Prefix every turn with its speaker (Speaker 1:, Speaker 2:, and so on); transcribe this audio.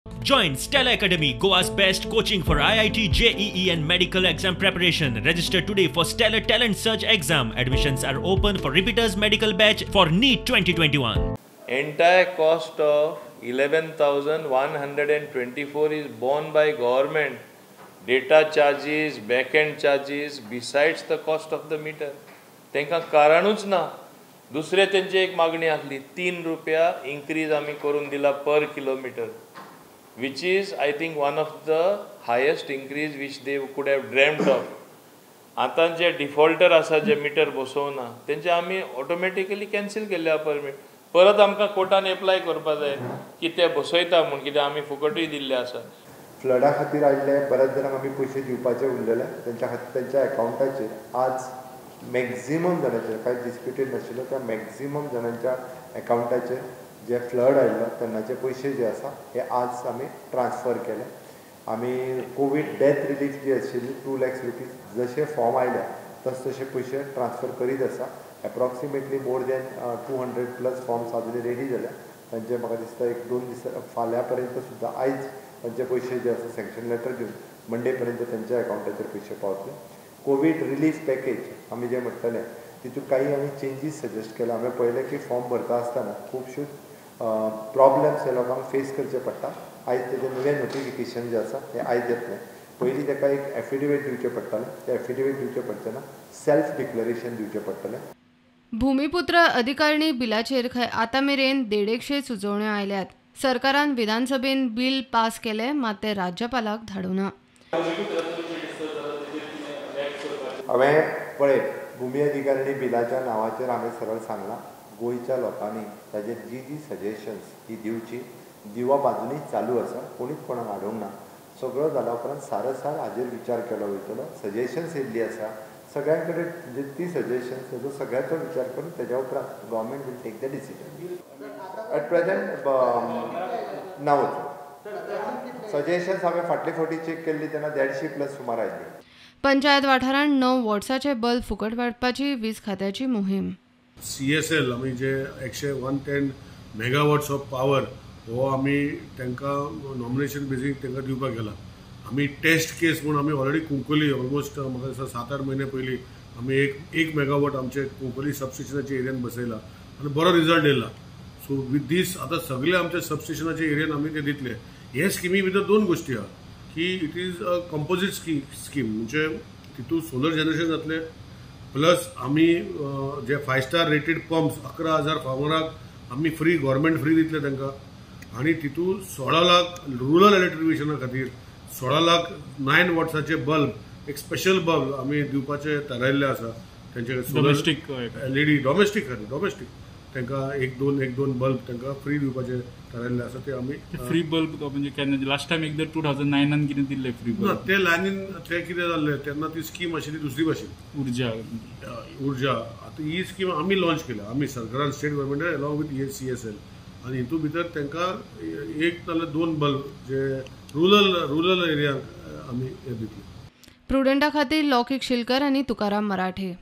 Speaker 1: Join Stella Academy, Goa's best coaching for IIT, JEE and medical exam preparation. Register today for Stellar Talent Search exam. Admissions are open for repeaters medical batch for NEET 2021.
Speaker 2: Entire cost of 11,124 is borne by government. Data charges, back-end charges, besides the cost of the meter. तेंका कारणूच ना. दुसरे तेंची एक मागणी आसली 3 रुपया increase आमी करून दिला पर kilometre, which is I think one of the highest increase which they could have dreamt of. आता जे डिफॉल्टर आसा जे मीटर बसोवना तेंचे आमी ऑटोमॅटिकली कॅन्सल केल्या परमिट. परत आमकां कोर्टान एप्लाय करपा जाय की ते बसयता म्हूण, कित्याक आमी फुकटूय दिल्ले आसा.
Speaker 3: फ्लडा खातीर आयिल्ले बऱ्याच जाणांक आमी पयशे दिवपाचे उरलेले, तेंच्या खातीर तेंच्या अकाउंटाचेर आज मॅक्झिमम जाणांचेर, कांय डिस्प्युटेड नाशिल्लो त्या मॅक्झिमम जाणांच्या अकाउंटाचेर जे फ्लड आयिल्लो तेन्नाचे पयशे जे आसा हे आज आमी ट्रान्सफर केले. आमी कोवीड डेथ रिलीफ जी आशिल्ली 2 लाख रुपीज जशे फॉर्म आयल्या तसे पयशे ट्रान्सफर करीत आसा. एप्रॉक्सिमेटली मोर दॅन 200+ फॉर्म्स आजून रेडी जाल्या. तांचे म्हाका दिसता 1-2 दीस फाल्यां पर्यंत सुद्दां आयज तांचे पयशे जे आसा सँक्शन लेटर घेवन मंडे पर्यंत त्यांच्या अकाउंटाचेर पयशे पावतले. कोवीड रिलीफ पॅकेज आमी जे म्हणटले तितूंत काही आमी चेंजीस सजेस्ट केला. आमी पळयलें की फॉर्म भरता आसतना खुबश्यो प्रॉब्लेम्स हे लोकांक फेस करचे पडटा. आयज तेजें नवें नोटिफिकेशन जे आसा तें आयज येतलें. पयलीं ताका एक एफिडेविट दिवचें पडटालें. तें एफिडेविट दिवचें पडचें ना, सेल्फ डिक्लरेशन दिवचें पडटलें.
Speaker 4: भूमिपुत्र अधिकारणी बिलाचेर आतां मेरेन 150 सुचोवण्यो आयल्यात. सरकारान विधानसभेन बिल पास केले, मात ते राज्यपालाक धाडूना.
Speaker 3: हांवें पळय भुमी अधिकारणी बिलाच्या नांवाचेर हांवें सरळ सांगलां, गोंयच्या लोकांनी ताजेर जी सजेशन्स ही दिवप आजुनूय चालू आसा. कोणीच कोणाक आडोवंक ना. सगळो जाला उपरांत सारसार हाजेर विचार केलो वयतलो. सजेशन्स येयल्ली आसा सगळ्यां कडेन. ती सजेशन्स तेजो सगळ्याचो विचार करून तेज्या उपरांत government will take the decision. At present ना वचूं. सजेशन्स हांवें फाटले फावटी चेक केल्ली तेन्ना 150+ सुमार आयिल्ली.
Speaker 4: पंचायत वाठारांत 9 वॉट्साचे बल्ब फुकट वाटपाची वीज खात्याची मोहीम.
Speaker 5: CSL आमी जे 110 मेगावॉट्स ऑफ पावर हो आमी तांकां नॉमिनेशन बेजीक तांकां दिवपाक गेला. आमी टेस्ट केस म्हणून आमी ऑलरेडी कुंकोली ऑलमोस्ट म्हाका दिसता 7-8 म्हयने पयलीं आमी एक मेगावॉट आमचे कुंकोली सबस्टेशनाच्या एरियान बसयला आनी बरो रिजल्ट येयला. सो विथ दीस आतां सगळे आमच्या सबस्टेशनाच्या एरियान आमी ते दितले. हे स्किमी भितर 2 गोश्टी आहा की इट इज अ कंपोजीट स्कीम, म्हणजे तितून सोलर जनरेशन जातले प्लस आमी जे 5 स्टार रेटेड पंप्स 11,000 फार्मराक आमी फ्री गव्हर्मेंट फ्री दितले तांकां. आनी तितून 16 लाख रुरल इलेक्ट्रिफिकेशना खातीर 16 लाख 9 वॉट्साचे बल्ब, एक स्पेशल बल्ब आमी दिवपाचे थारायल्ले आसा. तेंचे डोमेस्टीक LED डोमेस्टीक तांकां एक दोन बल्ब तांकां फ्री दिवपाचे थारायल्ले आसा. ते आमी
Speaker 6: फ्री बल्ब म्हणजे केन्ना लास्ट टायम एकदा 2009 कितें दिल्ले फ्री बल्ब.
Speaker 5: ते लायनीन ते कितें जाल्लें तेन्ना ती स्कीम आशिल्ली दुसरी भाशेन उर्जा. आतां ही स्कीम आमी लॉन्च केल्या. आमी सरकारान स्टेट गव्हर्मेंटान अलॉंग विथ CSL आनी हितून भितर तांकां 1 नाल्यार 2 बल्ब जे रुरल एरियाक आमी हे दितले.
Speaker 4: प्रुडंटा खातीर लौकीक शिलकर आनी तुकाराम मराठे.